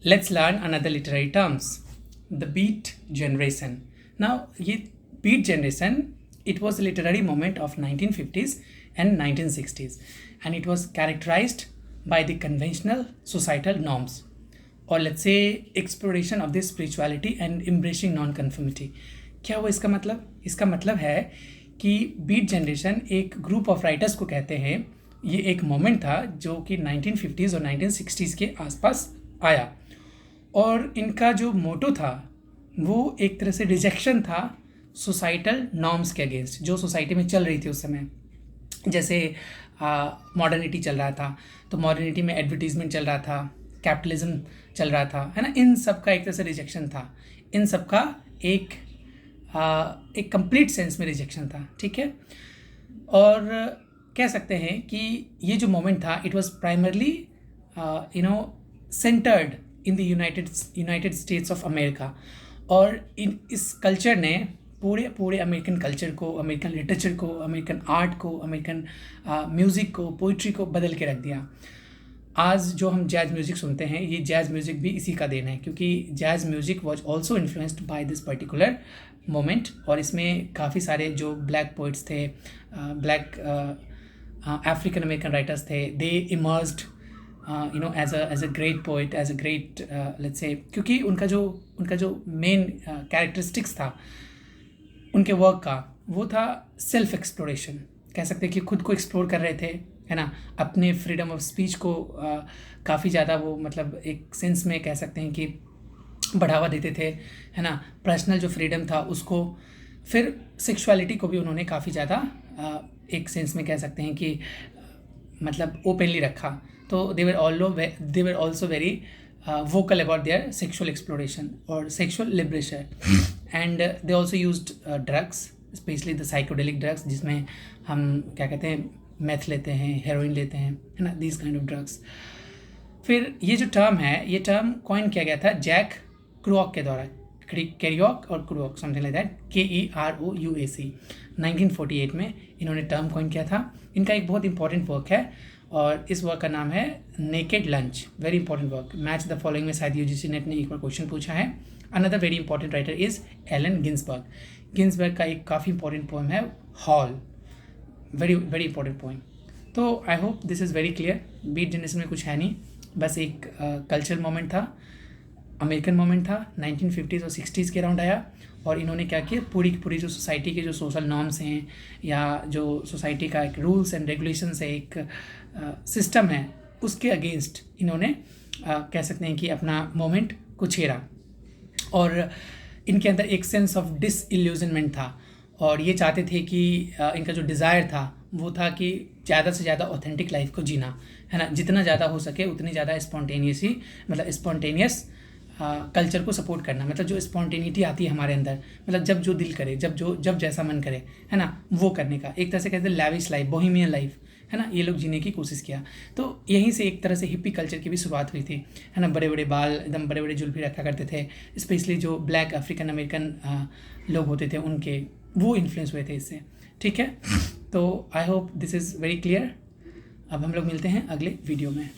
Let's learn another literary terms. The Beat Generation. Now, ये Beat Generation, it was a literary moment of 1950s and 1960s, and it was characterized by the conventional societal norms, or let's say exploration of this spirituality and embracing non-conformity. क्या हुआ इसका मतलब? इसका मतलब है कि beat generation एक group of writers को कहते हैं. ये एक मोमेंट था जो कि 1950s और 1960s के आसपास आया, और इनका जो मोटो था वो एक तरह से रिजेक्शन था सोसाइटल नॉर्म्स के अगेंस्ट, जो सोसाइटी में चल रही थी उस समय. जैसे मॉडर्निटी चल रहा था, तो मॉडर्निटी में एडवर्टीजमेंट चल रहा था, कैपिटलिज्म चल रहा था, है ना. इन सब का एक तरह से रिजेक्शन था, इन सब का एक कंप्लीट सेंस में रिजेक्शन था. ठीक है, और कह सकते हैं कि ये जो मोमेंट था it was primarily centred in the United states of America. और इस कल्चर ने पूरे अमेरिकन कल्चर को, अमेरिकन लिटरेचर को, अमेरिकन आर्ट को, अमेरिकन म्यूज़िक को, पोइट्री को बदल के रख दिया. आज जो हम जैज़ म्यूज़िक सुनते हैं, ये जैज़ म्यूज़िक भी इसी का देन है, क्योंकि jazz music was also influenced by this particular moment. और इसमें काफ़ी सारे जो ब्लैक पोइट्स थे, ब्लैक अफ्रीकन अमेरिकन राइटर्स थे, they emerged as a great poet, as a great let's say, क्योंकि उनका जो मेन कैरेक्टरिस्टिक्स था उनके वर्क का, वो था सेल्फ एक्सप्लोरेशन. कह सकते हैं कि खुद को एक्सप्लोर कर रहे थे, है ना. अपने फ्रीडम ऑफ स्पीच को काफ़ी ज़्यादा वो मतलब एक सेंस में कह सकते हैं कि बढ़ावा देते थे, है ना. पर्सनल जो फ्रीडम था उसको, फिर सेक्सुअलिटी को भी उन्होंने काफ़ी ज़्यादा एक सेंस में कह सकते हैं कि मतलब ओपनली रखा. तो they were also very vocal about their sexual exploration or sexual liberation. And they also used drugs, especially the psychedelic drugs, जिसमें हम क्या कहते हैं, मैथ लेते हैं, हेरोइन लेते हैं, है ना, these kind of drugs. फिर ये जो टर्म है, ये टर्म कॉइन किया गया था जैक क्रुऑक के द्वारा, कैरियोक और क्रुऑक, समथिंग लाइक दैट, KEROUAC. 1948 में इन्होंने टर्म कॉइन किया था. इनका एक बहुत इंपॉर्टेंट वर्क है, और इस वर्क का नाम है naked lunch. Very important work. Match the following में शायद UGC नेट ने एक बार क्वेश्चन पूछा है. Another very important writer is Allen Ginsberg. Ginsberg का एक काफ़ी इंपॉर्टेंट पोएम है Howl. Very very important poem. तो I hope this is very clear. Beat generation में कुछ है नहीं, बस एक कल्चरल मोमेंट था, अमेरिकन मोमेंट था, 1950s और 60s के अराउंड आया. और इन्होंने क्या किया, पूरी जो सोसाइटी के जो सोशल नॉर्म्स हैं, या जो सोसाइटी का एक रूल्स एंड रेगुलेशंस है, एक सिस्टम है, उसके अगेंस्ट इन्होंने कह सकते हैं कि अपना मोमेंट को छेड़ा. और इनके अंदर एक सेंस ऑफ डिसइल्यूजनमेंट था, और ये चाहते थे कि इनका जो डिज़ायर था वो था कि ज़्यादा से ज़्यादा ऑथेंटिक लाइफ को जीना, है ना. जितना ज़्यादा हो सके उतनी ज़्यादा स्पॉन्टेनियस कल्चर को सपोर्ट करना. मतलब जो स्पॉन्टेनिटी आती है हमारे अंदर, मतलब जब जो दिल करे, जब जैसा मन करे, है ना, वो करने का. एक तरह से कहते हैं लैविश लाइफ, बोहेमियन लाइफ, है ना, ये लोग जीने की कोशिश किया. तो यहीं से एक तरह से हिप्पी कल्चर की भी शुरुआत हुई थी, है ना. बड़े बड़े बाल, एकदम बड़े बड़े जुल्फी रखा करते थे, स्पेशली जो ब्लैक अफ्रीकन अमेरिकन लोग होते थे, उनके वो इन्फ्लुएंस हुए थे इससे. ठीक है, तो I hope this is very clear. अब हम लोग मिलते हैं अगले वीडियो में.